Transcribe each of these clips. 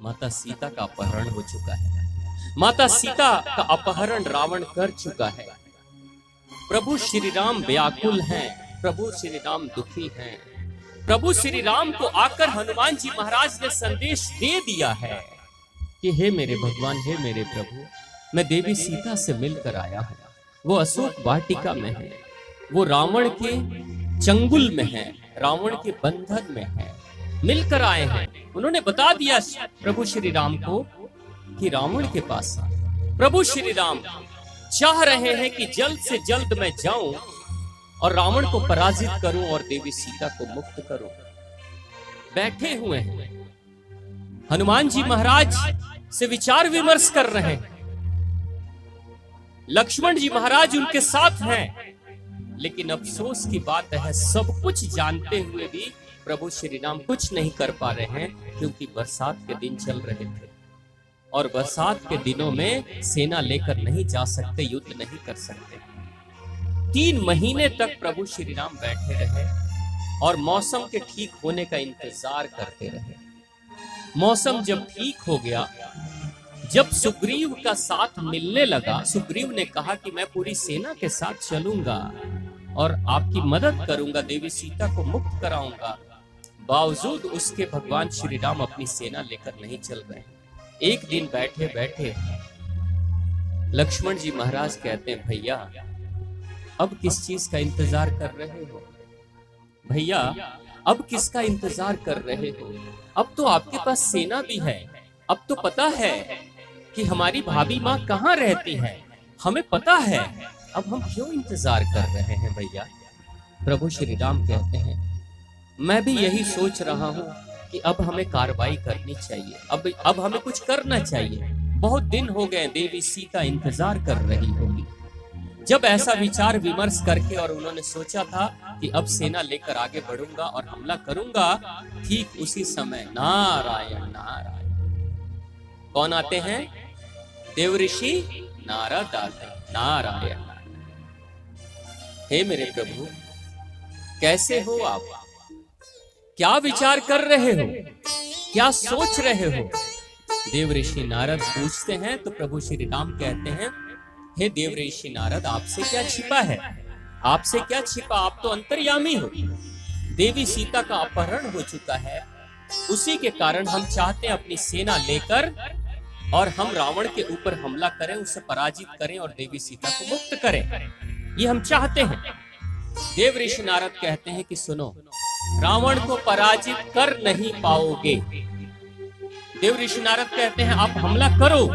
माता सीता का अपहरण हो चुका है। माता सीता का अपहरण रावण कर चुका है। प्रभु श्री राम व्याकुल हैं, प्रभु श्री राम दुखी हैं। प्रभु श्री राम को आकर हनुमान जी महाराज ने संदेश दे दिया है कि हे मेरे भगवान, हे मेरे प्रभु, मैं देवी सीता से मिलकर आया हूं। वो अशोक वाटिका में है, वो रावण के चंगुल में है, रावण के बंधन में है, मिलकर आए हैं। उन्होंने बता दिया प्रभु श्री राम को कि रावण के पास प्रभु श्री राम चाह रहे हैं कि जल्द से जल्द मैं जाऊं और रावण को पराजित करूं और देवी सीता को मुक्त करूं। बैठे हुए हैं, हनुमान जी महाराज से विचार विमर्श कर रहे हैं। लक्ष्मण जी महाराज उनके साथ हैं, लेकिन अफसोस की बात है, सब कुछ जानते हुए भी प्रभु श्री राम कुछ नहीं कर पा रहे हैं, क्योंकि बरसात के दिन चल रहे थे और बरसात के दिनों में सेना लेकर नहीं जा सकते, युद्ध नहीं कर सकते। 3 महीने तक प्रभु श्री राम बैठे रहे और मौसम के ठीक होने का इंतजार करते रहे। मौसम जब ठीक हो गया, जब सुग्रीव का साथ मिलने लगा, सुग्रीव ने कहा कि मैं पूरी सेना के साथ चलूंगा और आपकी मदद करूंगा, देवी सीता को मुक्त कराऊंगा। बावजूद उसके भगवान श्री राम अपनी सेना लेकर नहीं चल रहे। एक दिन बैठे बैठे लक्ष्मण जी महाराज कहते हैं, भैया अब किस चीज का इंतजार कर रहे हो? भैया अब किसका इंतजार कर रहे हो? अब तो आपके पास सेना भी है, अब तो पता है कि हमारी भाभी माँ कहाँ रहती है, हमें पता है, अब हम क्यों इंतजार कर रहे हैं भैया? प्रभु श्री राम कहते हैं, मैं भी यही सोच रहा हूं कि अब हमें कार्रवाई करनी चाहिए, अब हमें कुछ करना चाहिए। बहुत दिन हो गए, देवी सीता इंतजार कर रही होगी। जब ऐसा विचार विमर्श करके और उन्होंने सोचा था कि अब सेना लेकर आगे बढ़ूंगा और हमला करूंगा, ठीक उसी समय नारायण नारायण कौन आते हैं? देवऋषि नारद आते हैं। नारायण हे मेरे प्रभु, कैसे हो आप? क्या विचार कर रहे हो, क्या सोच रहे हो? देवऋषि नारद पूछते हैं तो प्रभु श्री राम कहते हैं, हे देवऋषि नारद, आपसे क्या छिपा है? आपसे क्या छिपा? आप तो अंतर्यामी हो। देवी सीता का अपहरण हो चुका है, उसी के कारण हम चाहते हैं अपनी सेना लेकर और हम रावण के ऊपर हमला करें, उसे पराजित करें और देवी सीता को मुक्त करें। ये हम चाहते हैं। देवऋषि नारद कहते हैं कि सुनो, रावण को पराजित कर नहीं पाओगे। देवऋषि नारद कहते हैं, आप हमला करो,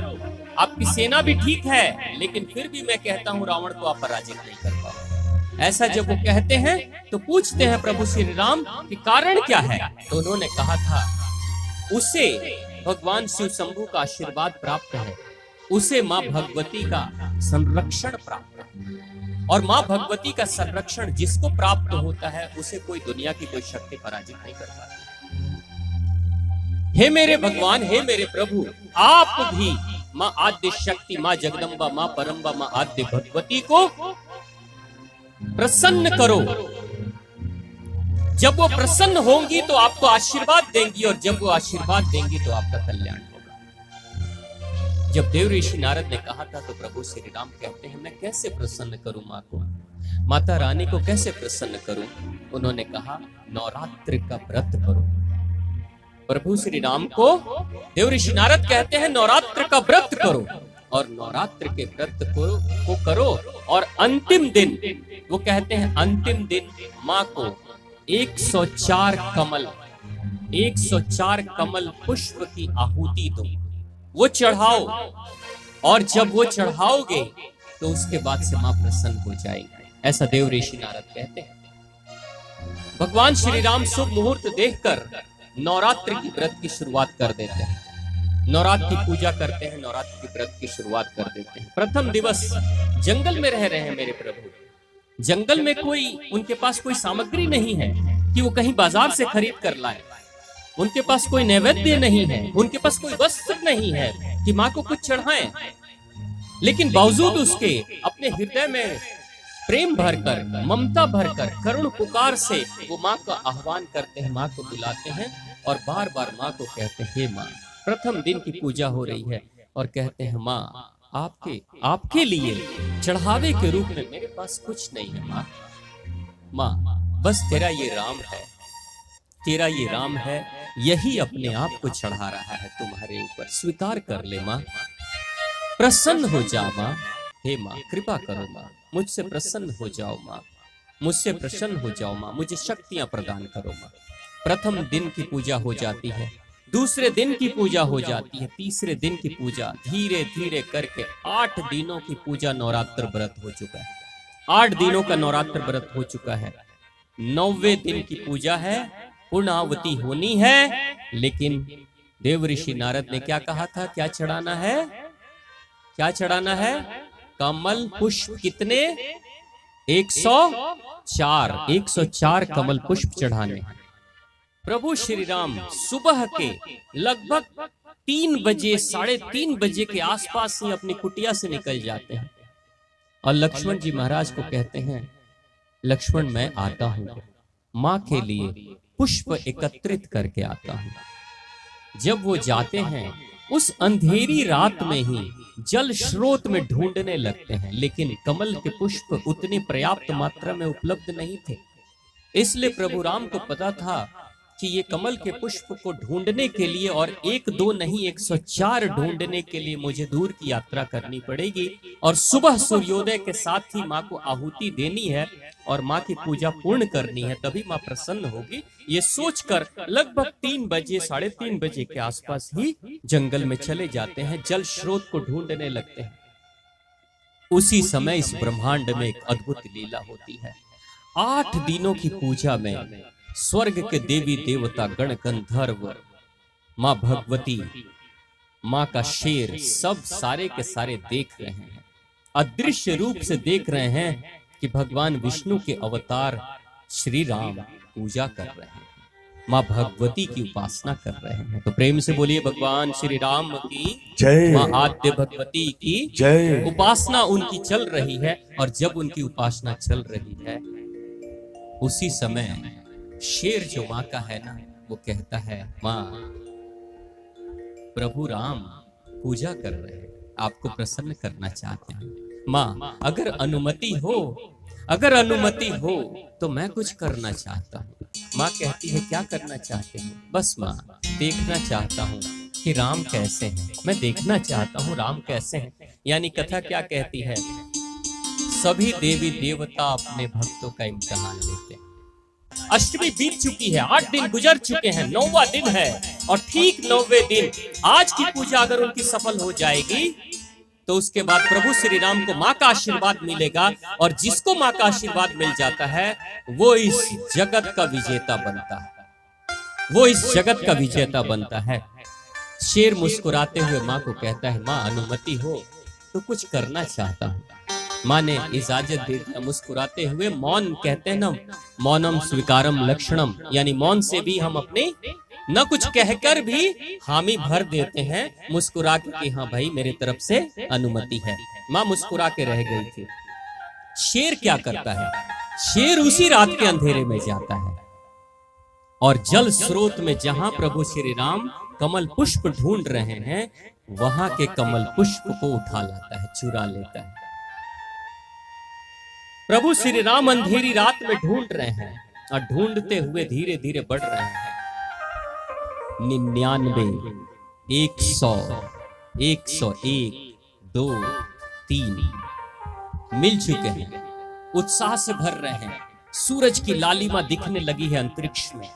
आपकी सेना भी ठीक है, लेकिन फिर भी मैं कहता हूं रावण को आप पराजित नहीं कर पाओगे। ऐसा जब वो कहते हैं तो पूछते हैं प्रभु श्री राम कि कारण क्या है? तो उन्होंने कहा था, उसे भगवान शिव शंभु का आशीर्वाद प्राप्त है, उसे मां भगवती का संरक्षण प्राप्त है, और मां भगवती का संरक्षण जिसको प्राप्त होता है उसे कोई दुनिया की कोई शक्ति पराजित नहीं कर पाती। हे मेरे भगवान, हे मेरे प्रभु, आप भी मां आद्य शक्ति, मां जगदम्बा, मां परम्बा, मां आद्य भगवती को प्रसन्न करो। जब वो प्रसन्न होंगी तो आपको आशीर्वाद देंगी, और जब वो आशीर्वाद देंगी तो आपका कल्याण होगा। जब देवऋषि नारद ने कहा था तो प्रभु श्री राम कहते हैं, मैं कैसे प्रसन्न करूं मां को, माता रानी को कैसे प्रसन्न करूं? उन्होंने कहा, नवरात्रि का व्रत करो। प्रभु श्री राम को देवऋषि नारद कहते हैं, नवरात्र का व्रत करो, और नवरात्र के व्रत को करो, और अंतिम दिन, वो कहते हैं अंतिम दिन मां को 104 कमल पुष्प की आहुति दो, वो चढ़ाओ, और जब वो चढ़ाओगे तो उसके बाद से मां प्रसन्न हो जाएगी। ऐसा देवऋषि नारद कहते हैं। भगवान श्री राम शुभ मुहूर्त देखकर नवरात्र की व्रत की शुरुआत कर देते हैं, नवरात्र की पूजा करते हैं, नवरात्र की व्रत की शुरुआत कर देते हैं। प्रथम दिवस जंगल में रह रहे हैं मेरे प्रभु, जंगल में उनके पास कोई सामग्री नहीं है कि वो कहीं बाजार से खरीद कर लाए, उनके पास कोई नैवेद्य नहीं है, उनके पास कोई वस्त्र नहीं है कि माँ को कुछ चढ़ाएं, लेकिन बावजूद उसके अपने हृदय में प्रेम भरकर, ममता भरकर, करुण पुकार से वो माँ का आह्वान करते हैं, माँ को बुलाते हैं और बार बार माँ को कहते हैं, हे माँ प्रथम दिन की पूजा हो रही है और कहते हैं माँ आपके लिए चढ़ावे के रूप में मेरे पास कुछ नहीं है माँ। माँ बस तेरा ये राम है, तेरा ये राम है, यही अपने आप को चढ़ा रहा है तुम्हारे ऊपर, स्वीकार कर ले माँ, प्रसन्न हो जा माँ। हे माँ कृपा करो माँ, मुझसे प्रसन्न हो जाओ माँ, मुझसे प्रसन्न हो जाओ माँ, मुझे शक्तियां प्रदान करो माँ। प्रथम दिन की पूजा हो जाती है, दूसरे दिन की पूजा हो जाती है, तीसरे दिन की पूजा, धीरे धीरे करके 8 दिनों की पूजा नवरात्र व्रत हो चुका है। 8 दिनों का नवरात्र व्रत हो चुका है। 9वें दिन की पूजा है, पूर्णावती होनी है। लेकिन देव ऋषि नारद ने क्या कहा था, क्या चढ़ाना है, क्या चढ़ाना है? कमल पुष्प कितने? 104 कमल पुष्प चढ़ाने। प्रभु श्री राम सुबह के लगभग 3 बजे 3:30 बजे के आसपास ही अपनी कुटिया से निकल जाते हैं और लक्ष्मण जी महाराज को कहते हैं, लक्ष्मण मैं आता हूं, मां के लिए पुष्प एकत्रित करके आता हूं। जब वो जाते हैं उस अंधेरी रात में ही जल स्रोत में ढूंढने लगते हैं, लेकिन कमल के पुष्प उतनी पर्याप्त मात्रा में उपलब्ध नहीं थे। इसलिए प्रभु राम को पता था कि ये कमल के पुष्प को ढूंढने के लिए, और 1-2 नहीं 104 ढूंढने के लिए मुझे दूर की यात्रा करनी पड़ेगी, और सुबह सूर्योदय के साथ ही माँ को आहुति देनी है और माँ की पूजा पूर्ण करनी है, तभी माँ प्रसन्न होगी। ये सोचकर लगभग 3 बजे 3:30 बजे के आसपास ही जंगल में चले जाते हैं, जल स्रोत को ढूंढने लगते हैं। उसी समय इस ब्रह्मांड में एक अद्भुत लीला होती है। 8 दिनों की पूजा में स्वर्ग के देवी देवता गण गंधर्व, माँ भगवती, माँ का शेर, सब सारे के सारे देख रहे हैं, अदृश्य रूप से देख रहे हैं कि भगवान विष्णु के अवतार श्री राम पूजा कर रहे हैं, माँ भगवती की उपासना कर रहे हैं। तो प्रेम से बोलिए भगवान श्री राम की जय, माँ आद्य भगवती की जय। उपासना उनकी चल रही है, और जब उनकी उपासना चल रही है उसी समय शेर जो माँ का है ना, वो कहता है माँ प्रभु राम पूजा कर रहे हैं, आपको प्रसन्न करना चाहते हैं। माँ अगर अनुमति हो तो मैं कुछ करना चाहता हूँ। माँ कहती है क्या करना चाहते हैं? बस माँ देखना चाहता हूँ कि राम कैसे हैं, मैं देखना चाहता हूँ राम कैसे हैं। यानी कथा क्या कहती है, सभी देवी देवता अपने भक्तों का इम्तिहान लेते हैं। अष्टमी बीत चुकी है, 8 दिन गुजर चुके हैं, 9वां दिन है, और ठीक 9वें दिन आज की पूजा अगर उनकी सफल हो जाएगी तो उसके बाद प्रभु श्री राम को माँ का आशीर्वाद मिलेगा, और जिसको माँ का आशीर्वाद मिल जाता है वो इस जगत का विजेता बनता है, वो इस जगत का विजेता बनता है। शेर मुस्कुराते हुए माँ को कहता है माँ अनुमति हो तो कुछ करना चाहता हूँ। माँ ने इजाजत दे दिया, मुस्कुराते हुए। मौन कहते हैं ना, मौनम स्वीकारम लक्षणम, यानी मौन से भी हम अपने न कुछ कहकर भी हामी भर देते हैं, मुस्कुरा के कि हाँ भाई मेरे तरफ से अनुमति है। माँ मुस्कुरा के रह गई थी। शेर क्या करता है, शेर उसी रात के अंधेरे में जाता है और जल स्रोत में जहां प्रभु श्री राम कमल पुष्प ढूंढ रहे हैं वहां के कमल पुष्प को उठा लाता है, चुरा लेता है। प्रभु श्री राम अंधेरी रात में ढूंढ रहे हैं और ढूंढते हुए धीरे धीरे बढ़ रहे हैं। 99, 100, 101, 2, 3 मिल चुके हैं। उत्साह से भर रहे हैं। सूरज की लालिमा दिखने लगी है अंतरिक्ष में।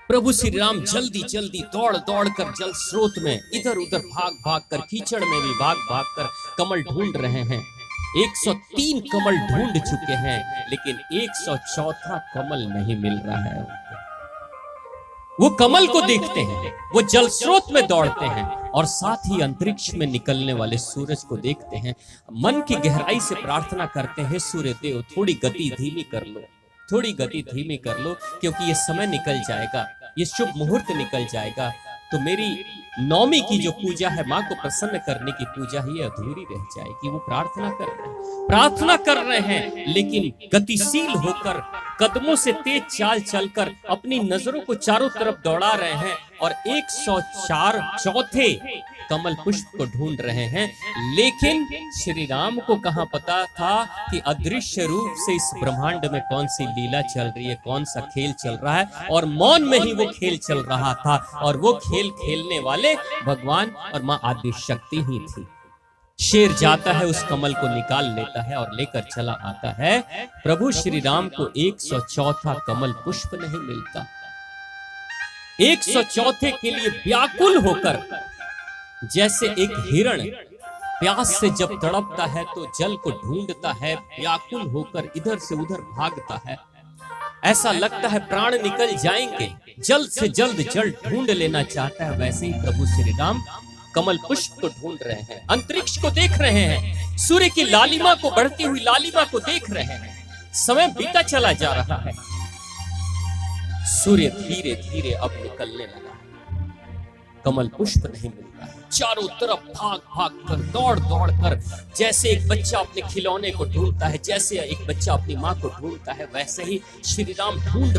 प्रभु श्री राम जल्दी जल्दी दौड़ दौड़ कर जल स्रोत में इधर उधर भाग भाग कर, कीचड़ में भी भाग भाग कर कमल ढूंढ रहे हैं। 103 कमल ढूंढ चुके हैं, लेकिन 104वां कमल नहीं मिल रहा है। वो कमल को देखते हैं, वो जल स्रोत में दौड़ते हैं और साथ ही अंतरिक्ष में निकलने वाले सूरज को देखते हैं। मन की गहराई से प्रार्थना करते हैं, सूर्य देव थोड़ी गति धीमी कर लो, थोड़ी गति धीमी कर लो, क्योंकि ये समय निकल जाएगा, ये शुभ मुहूर्त निकल जाएगा। तो मेरी नौमी की जो पूजा है, माँ को प्रसन्न करने की पूजा ही अधूरी रह जाएगी। वो प्रार्थना कर रहे हैं लेकिन गतिशील होकर, कदमों से तेज चाल चलकर अपनी नजरों को चारों तरफ दौड़ा रहे हैं और 104 चौथे कमल पुष्प को ढूंढ रहे हैं। लेकिन श्री राम को कहां पता था कि अदृश्य रूप से इस ब्रह्मांड में कौन सी लीला चल रही है, कौन सा खेल चल रहा है, और मौन में ही वो खेल चल रहा था। और वो खेल खेलने वाले भगवान और मां आदि शक्ति ही थी। शेर जाता है, उस कमल को निकाल लेता है और लेकर चला आता है। प्रभु श्री राम को 104वां कमल पुष्प नहीं मिलता। 104 के लिए व्याकुल होकर, जैसे एक हिरण प्यास से जब तड़पता है तो जल को ढूंढता है, व्याकुल होकर इधर से उधर भागता है, ऐसा लगता है प्राण निकल जाएंगे, जल्द से जल्द जल ढूंढ लेना चाहता है। वैसे ही प्रभु श्री राम कमल पुष्प को ढूंढ रहे हैं, अंतरिक्ष को देख रहे हैं, सूर्य की लालिमा को, बढ़ती हुई लालिमा को देख रहे हैं। समय बीता चला जा रहा है, सूर्य धीरे धीरे अब निकलने लगा, कमल पुष्प नहीं मिल रहा है। चारों तरफ भाग भाग कर, दौड़ दौड़ कर, जैसे एक बच्चा अपने खिलौने को ढूंढता है, जैसे एक बच्चा अपनी माँ को ढूंढता है, वैसे ही श्री राम ढूंढ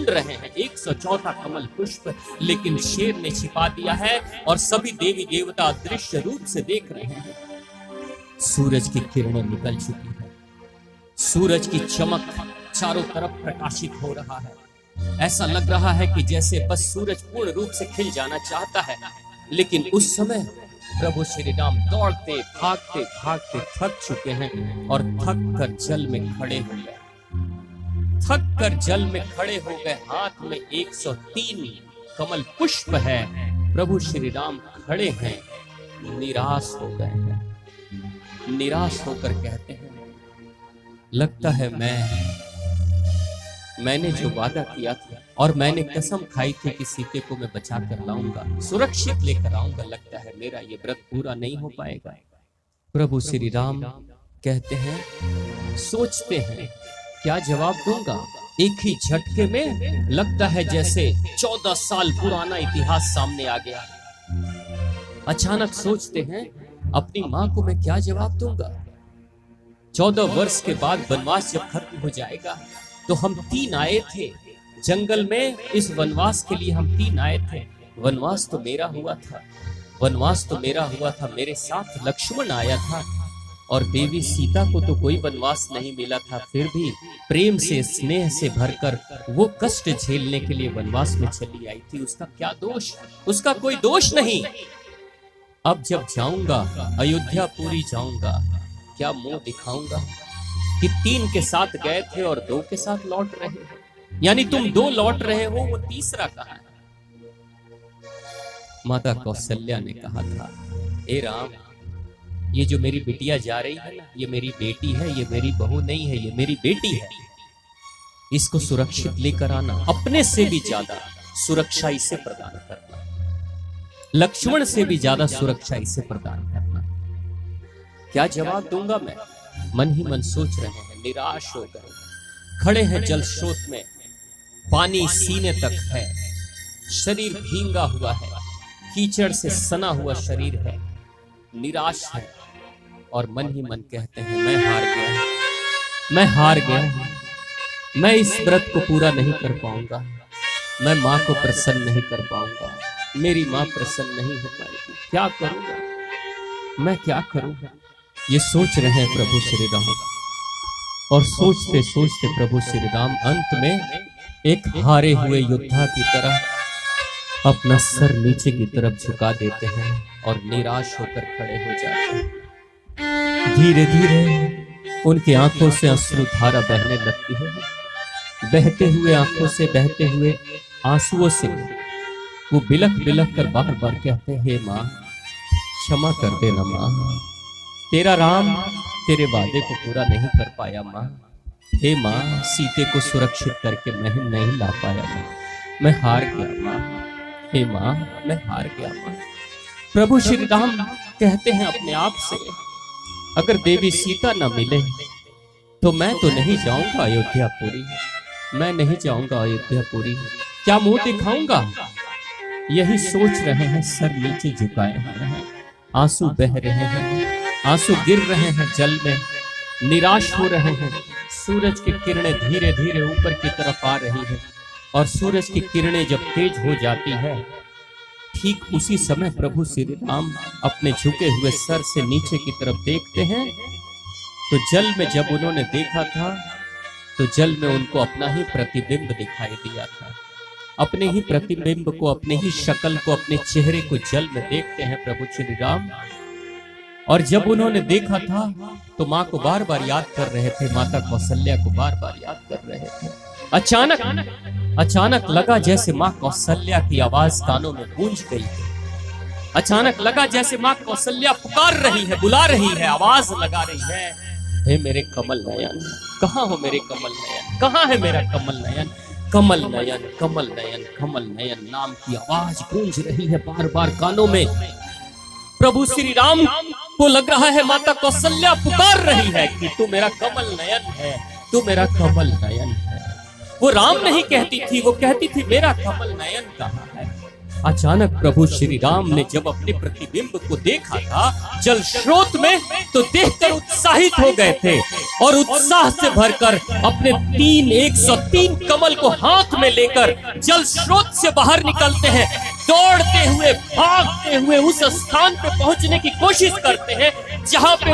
रहे हैं 104वां कमल पुष्प। लेकिन शेर ने छिपा दिया है और सभी देवी देवता दृश्य रूप से देख रहे हैं। सूरज की किरणें निकल चुकी है, सूरज की चमक चारों तरफ प्रकाशित हो रहा है। ऐसा लग रहा है कि जैसे बस सूरज पूर्ण रूप से खिल जाना चाहता है। लेकिन उस समय प्रभु श्री राम दौड़ते भागते भागते थक चुके हैं और थक कर जल में खड़े हो गए। हाथ में 103 कमल पुष्प है। प्रभु श्री राम खड़े हैं, निराश हो गए हैं। निराश होकर कहते हैं, लगता है मैंने जो वादा किया था और मैंने कसम खाई थी कि सीते को मैं बचा कर लाऊंगा, सुरक्षित लेकर आऊंगा, लगता है मेरा ये व्रत पूरा नहीं हो पाएगा। प्रभु श्री राम कहते हैं, सोचते हैं क्या जवाब दूंगा। एक ही झटके में लगता है जैसे 14 साल पुराना इतिहास सामने आ गया। अचानक सोचते हैं, अपनी मां को मैं क्या जवाब दूंगा। 14 वर्ष के बाद वनवास जब खत्म हो जाएगा तो हम 3 आए थे जंगल में, इस वनवास के लिए हम 3 आए थे। वनवास तो मेरा हुआ था, मेरे साथ लक्ष्मण आया था और देवी सीता को तो कोई वनवास नहीं मिला था। फिर भी प्रेम से, स्नेह से भरकर वो कष्ट झेलने के लिए वनवास में चली आई थी। उसका क्या दोष? उसका कोई दोष नहीं। अब जब जाऊंगा, अयोध्यापुरी जाऊंगा, क्या मुंह दिखाऊंगा कि 3 के साथ गए थे और 2 के साथ लौट रहे हो, यानी तुम 2 लौट रहे हो, वो तीसरा कहां है? माता कौशल्या ने कहा था, ए राम, ये जो मेरी बिटिया जा रही है ना, ये मेरी बेटी है, ये मेरी बहू नहीं है, ये मेरी बेटी है। इसको सुरक्षित लेकर आना, अपने से भी ज्यादा सुरक्षा इसे प्रदान करना, लक्ष्मण से भी ज्यादा सुरक्षा इसे प्रदान करना। क्या जवाब दूंगा मैं? मन ही मन सोच रहे हैं, निराश हो गए। खड़े हैं जल स्रोत में, पानी सीने तक है, शरीर भींगा हुआ है, कीचड़ से सना हुआ शरीर है, निराश है और मन ही मन कहते हैं, मैं हार गया, मैं इस व्रत को पूरा नहीं कर पाऊंगा, मैं मां को प्रसन्न नहीं कर पाऊंगा, मेरी मां प्रसन्न नहीं हो पाएगी, क्या करूंगा मैं, क्या करूंगा? ये सोच रहे हैं प्रभु श्री राम। और सोचते सोचते प्रभु श्री राम अंत में एक हारे हुए योद्धा की तरह अपना सर नीचे की तरफ झुका देते हैं और निराश होकर खड़े हो जाते हैं। धीरे धीरे उनकी आंखों से अश्रुधारा बहने लगती है। बहते हुए आंखों से, बहते हुए आंसुओं से वो बिलख बिलख कर बार बार कहते हैं, हे माँ क्षमा कर देना माँ, तेरा राम तेरे वादे को पूरा नहीं कर पाया माँ। हे माँ, सीते को सुरक्षित करके मैं नहीं ला पाया माँ, मैं हार गया माँ। हे माँ, मैं हार गया माँ। प्रभु श्री राम कहते हैं अपने आप से, अगर देवी सीता न मिले तो मैं तो नहीं जाऊंगा अयोध्यापुरी, मैं नहीं जाऊंगा अयोध्यापुरी। क्या मुंह दिखाऊंगा? यही सोच रहे हैं, सर नीचे झुकाए हुए हैं, आंसू बह रहे हैं, आंसू गिर रहे हैं जल में, निराश हो रहे हैं। सूरज की किरणें धीरे धीरे ऊपर की तरफ आ रही है और सूरज की किरणें जब तेज हो जाती है, ठीक उसी समय प्रभु श्री राम अपने झुके हुए सर से नीचे की तरफ देखते हैं। तो जल में जब उन्होंने देखा था तो जल में उनको अपना ही प्रतिबिंब दिखाई दिया था। अपने ही प्रतिबिंब को, अपने ही शक्ल को, अपने चेहरे को जल में देखते हैं प्रभु श्री राम। और जब उन्होंने देखा था तो माँ को बार बार याद कर रहे थे, माता कौशल्या को बार बार याद कर रहे थे। अचानक लगा जैसे माँ कौशल्या की आवाज कानों में गूंज गई है। अचानक लगा जैसे माँ कौशल्या पुकार रही है, बुला रही है, आवाज लगा रही है, हे मेरे कमल नयन, कहाँ हो मेरे कमल नयन, कहाँ है मेरा कमल नयन। कमल नयन, कमल नयन, कमल नयन नाम की आवाज गूंज रही है बार बार कानों में। प्रभु श्री राम को लग रहा है माता कौशल्या पुकार रही है कि तू मेरा कमल नयन है, तू मेरा कमल नयन है। वो राम नहीं कहती थी, वो कहती थी मेरा कमल नयन कहाँ है। अचानक प्रभु श्री राम ने जब अपने प्रतिबिंब को देखा था जल स्रोत में, तो देखकर उत्साहित हो गए थे और उत्साह से भरकर अपने 103 कमल को हाथ में लेकर जल स्रोत से बाहर निकलते हैं। दौड़ते हुए, भागते हुए उस स्थान पे पहुंचने की कोशिश करते हैं जहां पे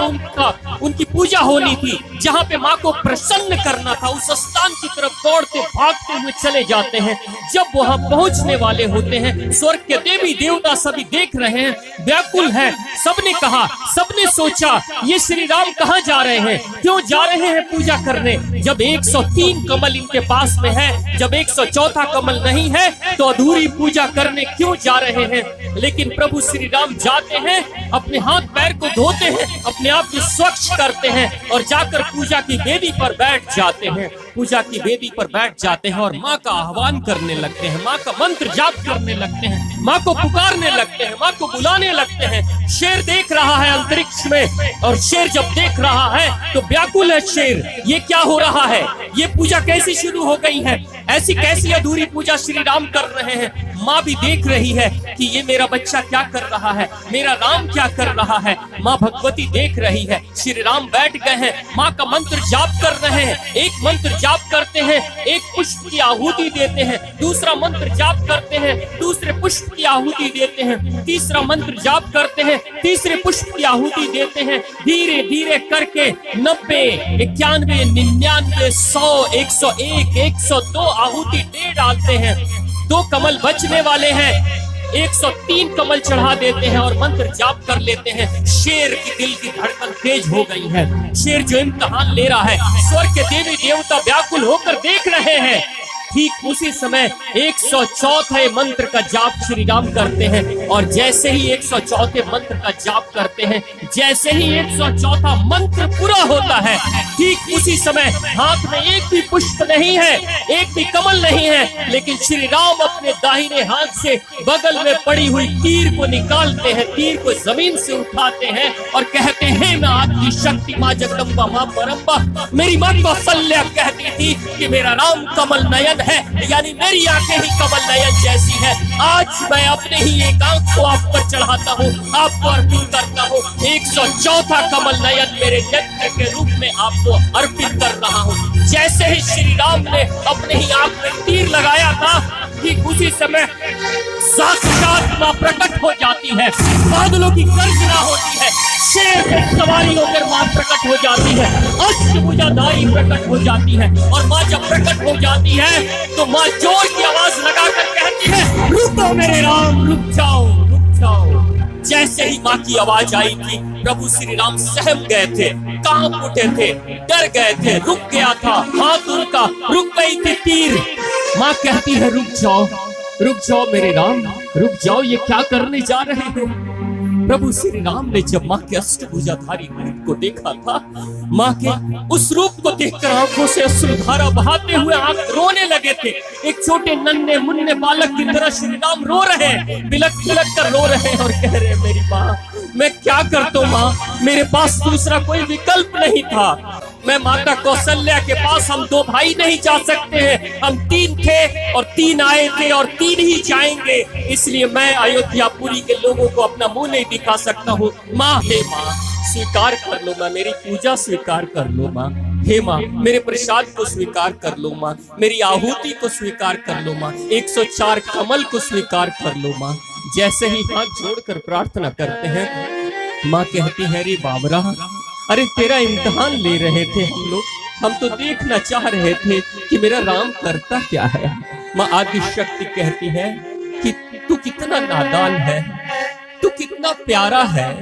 उनकी पूजा होनी थी, जहां पे माँ को प्रसन्न करना था। उस स्थान की तरफ दौड़ते भागते हुए चले जाते हैं। जब वहां पहुंचने वाले होते हैं, स्वर्ग के देवी देवता सभी देख रहे हैं, व्याकुल है। सबने कहा, सबने सोचा ये श्री राम कहाँ जा रहे हैं, क्यों जा रहे हैं पूजा करने। जब 103 कमल इनके पास में है, जब 104 कमल नहीं है, तो अधूरी पूजा करने क्यों जा रहे हैं। लेकिन प्रभु श्री राम जाते हैं, अपने हाथ पैर को धोते हैं, अपने आप को स्वच्छ करते हैं और जाकर पूजा की वेदी पर बैठ जाते हैं। पूजा की वेदी पर बैठ जाते हैं और माँ का आह्वान करने लगते हैं, माँ का मंत्र जाप करने लगते हैं, माँ को पुकारने लगते हैं, माँ को बुलाने लगते हैं। शेर देख रहा है अंतरिक्ष में, और शेर जब देख रहा है तो व्याकुल है शेर, ये क्या हो रहा है, ये पूजा कैसी शुरू हो गई है, ऐसी कैसी अधूरी पूजा श्री राम कर रहे हैं। माँ भी देख रही है कि ये मेरा बच्चा क्या कर रहा है, मेरा राम क्या कर रहा है। माँ भगवती देख रही है। श्री राम बैठ गए हैं, माँ का मंत्र जाप कर रहे हैं। एक मंत्र जाप करते हैं, एक पुष्प की आहुति देते हैं, दूसरा मंत्र जाप करते हैं, दूसरे पुष्प की आहुति देते हैं, तीसरा मंत्र जाप करते हैं, तीसरे पुष्प की आहुति देते हैं। धीरे धीरे करके 90, 91, 99, 100, 101, 102 आहुति दे डालते हैं। 2 कमल बचने वाले हैं, 103 कमल चढ़ा देते हैं और मंत्र जाप कर लेते हैं। शेर की दिल की धड़कन तेज हो गई है। शेर जो इम्तिहान ले रहा है, स्वर्ग के देवी देवता व्याकुल होकर देख रहे हैं। ठीक उसी समय 104 मंत्र का जाप श्री राम करते हैं और जैसे ही 104 मंत्र का जाप करते हैं, जैसे ही 104 मंत्र पूरा होता है, ठीक उसी समय हाथ में एक भी पुष्प नहीं है, एक भी कमल नहीं है, लेकिन श्री राम अपने दाहिने हाथ से बगल में पड़ी हुई तीर को निकालते हैं, तीर को जमीन से उठाते हैं और कहते हैं मैं आपकी शक्ति माँ जगदम्बा माँ परम्बा। मेरी माँ कौशल्या कहती थी कि मेरा राम कमल नयन है, यानी मेरी आंखें ही कमल नयन जैसी है। आज मैं अपने ही एक आंख को आप पर चढ़ाता हूँ, आपको अर्पित करता हूँ। 104 कमल नयन मेरे नेत्र के रूप में आपको अर्पित कर रहा हूँ। जैसे ही श्री राम ने अपने ही आंख में तीर लगाया था, ठीक उसी समय साक्षात मां प्रकट हो जाती है, बादलों की गर्जना होती है, शेर पे सवारी होकर मां प्रकट हो जाती है, अष्टभुजाधारी प्रकट हो जाती है। और मां जब प्रकट हो जाती है तो मां जोर की आवाज लगाकर कहती है रुको मेरे राम, रुक जाओ, रुक जाओ। जैसे ही मां की आवाज आई थी, प्रभु श्री राम सहम गए थे, कांप उठे थे, डर गए थे, रुक गया था हाथ उनका, रुक गई थी तीर। मां कहती है रुक जाओ, रुक जाओ मेरे राम, रुक जाओ, ये क्या करने जा रहे हो। प्रभु श्री राम ने जब माँ के अष्टभुजाधारी रूप को देखा था, माँ के उस रूप को देखकर आंखों से अश्रुधारा बहाते हुए आंख रोने लगे थे। एक छोटे नन्हे मुन्ने बालक की तरह श्री राम रो रहे हैं, बिलक बिलक कर रो रहे हैं और कह रहे हैं मेरी माँ मैं क्या करता हूँ माँ, मेरे पास दूसरा कोई विकल्प नहीं था। मैं माता कौशल्या के पास हम 2 भाई नहीं जा सकते हैं, हम 3 थे और 3 आए थे और 3 ही जाएंगे। इसलिए मैं अयोध्यापुरी के लोगों को अपना मुंह नहीं दिखा सकता हूँ। माँ, हे माँ स्वीकार कर लो माँ, मेरी पूजा स्वीकार कर लो माँ। हे माँ, मेरे प्रसाद को स्वीकार कर लो माँ, मेरी आहुति को स्वीकार कर लो माँ, 104 कमल को स्वीकार कर लो माँ। जैसे ही हाथ जोड़कर प्रार्थना करते हैं, माँ कहती है, रे बाबरा, अरे तेरा इम्तिहान ले रहे थे हम लोग, हम तो देखना चाह रहे थे कि मेरा राम करता क्या है। माँ आदि शक्ति कहती है कि तू कितना नादान है, तू कितना प्यारा है।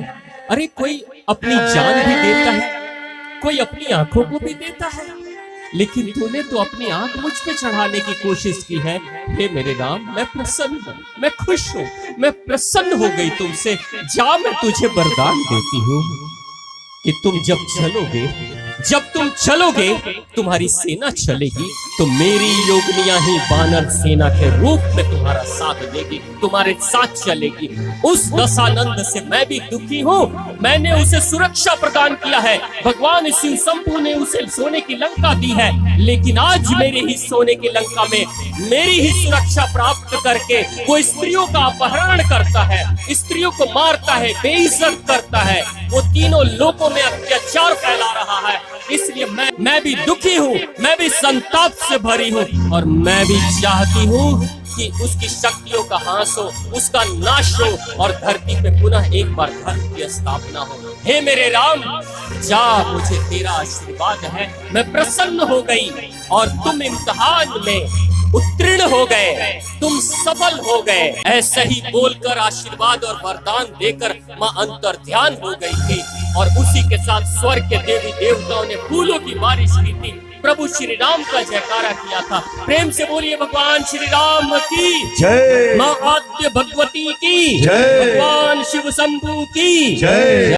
अरे कोई अपनी जान भी देता है, कोई अपनी आंखों को भी देता है, लेकिन तूने तो अपनी आंख मुझ पे चढ़ाने की कोशिश की है। हे मेरे राम, मैं प्रसन्न हूँ, मैं खुश हूँ, मैं प्रसन्न हो गई तुमसे। जा, मैं तुझे वरदान देती हूँ कि तुम जब तुम चलोगे तुम्हारी सेना चलेगी, तो मेरी योगनियां ही वानर सेना के रूप में तुम्हारा साथ देगी, तुम्हारे साथ चलेगी। उस दशानंद से मैं भी दुखी हूँ, मैंने उसे सुरक्षा प्रदान किया है, भगवान शिव शंभू ने उसे सोने की लंका दी है, लेकिन आज मेरे ही सोने की लंका में मेरी ही सुरक्षा प्राप्त करके वो स्त्रियों का अपहरण करता है, स्त्रियों को मारता है, बेइज्जत करता है, वो तीनों लोगों में अत्याचार फैला रहा है। इसलिए मैं भी दुखी हूँ, मैं भी संताप से भरी हूँ, और मैं भी चाहती हूँ कि उसकी शक्तियों का ह्रास हो, उसका नाश हो, और धरती पे पुनः एक बार धर्म की स्थापना हो। हे मेरे राम, जा, मुझे तेरा आशीर्वाद है, मैं प्रसन्न हो गई, और तुम इम्तिहान में उत्तीर्ण हो गए, तुम सफल हो गए। ऐसे ही बोलकर आशीर्वाद और वरदान देकर माँ अंतर्ध्यान हो गई थी, और उसी के साथ स्वर्ग के देवी देवताओं ने फूलों की बारिश की थी, प्रभु श्री राम का जयकारा किया था। प्रेम से बोलिए भगवान श्री राम की जय, माँ आद्य भगवती की जय, भगवान शिव शंभू की जय।